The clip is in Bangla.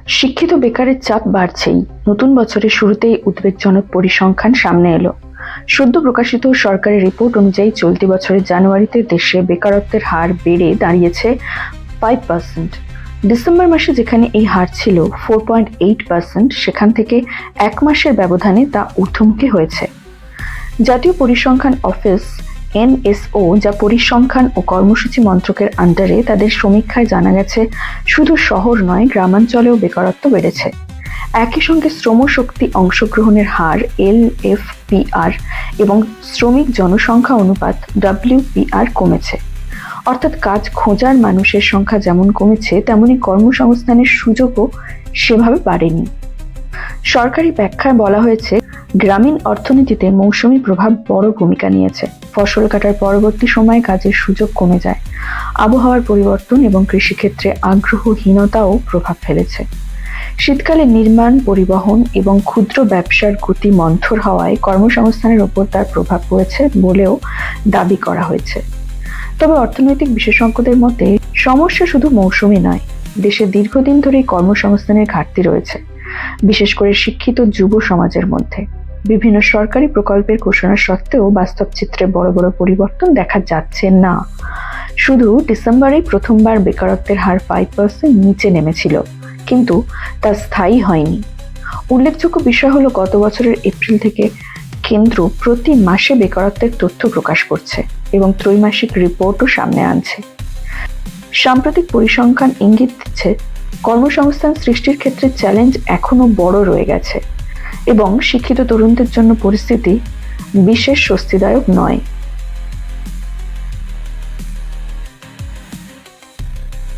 শিক্ষিত বেকারের চাপ বাড়ছেই। নতুন বছরের শুরুতেই উদ্বেগজনক পরিসংখ্যান সামনে এলো। সদ্য প্রকাশিত সরকারি রিপোর্ট অনুযায়ী চলতি বছরের জানুয়ারিতে দেশে বেকারত্বের হার বেড়ে দাঁড়িয়েছে 5%। ডিসেম্বর মাসে যেখানে এই হার ছিল 4.8%, সেখান থেকে এক মাসের ব্যবধানে তা ঊর্ধ্বমুখী হয়েছে। জাতীয় পরিসংখ্যান অফিস NSO, যা পরিসংখ্যান ও কর্মসূচি মন্ত্রকের আন্ডারে, তাদের সমীক্ষায় জানা গেছে শুধু শহর নয়, গ্রামাঞ্চলেও বেকারত্ব বেড়েছে। একই সঙ্গে শ্রমশক্তি অংশগ্রহণের হার LFPR এবং শ্রমিক জনসংখ্যা অনুপাত WPR কমেছে। অর্থাৎ কাজ খোঁজার মানুষের সংখ্যা যেমন কমেছে, তেমনি কর্মসংস্থানের সুযোগও সেভাবে বাড়েনি। সরকারি ব্যাখ্যায় বলা হয়েছে, গ্রামীণ অর্থনীতিতে মৌসুমী প্রভাব বড় ভূমিকা নিয়েছে। ফসল কাটার পরবর্তী সময়ে কাজের সুযোগ কমে যায়। আবহাওয়ার পরিবর্তন এবং কৃষিক্ষেত্রে আগ্রহহীনতাও প্রভাব ফেলেছে। শীতকালে নির্মাণ, পরিবহন এবং ক্ষুদ্র ব্যবসার গতি মন্থর হওয়ায় কর্মসংস্থানের ওপর তার প্রভাব পড়েছে বলেও দাবি করা হয়েছে। তবে অর্থনৈতিক বিশেষজ্ঞদের মতে সমস্যা শুধু মৌসুমী নয়, দেশে দীর্ঘদিন ধরেই কর্মসংস্থানের ঘাটতি রয়েছে, বিশেষ করে শিক্ষিত যুব সমাজের মধ্যে। বিভিন্ন সরকারি প্রকল্পের ঘোষণা সত্ত্বেও বাস্তব চিত্রে বড় বড় পরিবর্তন দেখা যাচ্ছে না। শুধু ডিসেম্বরেই প্রথমবার বেকারত্বের হার 5% নিচে নেমেছিল, কিন্তু তা স্থায়ী হয়নি। উল্লেখযোগ্য বিষয় হলো, গত বছরের এপ্রিল থেকে কেন্দ্র প্রতি মাসে বেকারত্বের তথ্য প্রকাশ করছে এবং ত্রৈমাসিক রিপোর্টও সামনে আনছে। সাম্প্রতিক পরিসংখ্যান ইঙ্গিত দিচ্ছে কর্মসংস্থান সৃষ্টির ক্ষেত্রে চ্যালেঞ্জ এখনো বড় রয়ে গেছে এবং শিক্ষিত তরুণদের জন্য পরিস্থিতি বিশেষ স্বস্তিদায়ক নয়।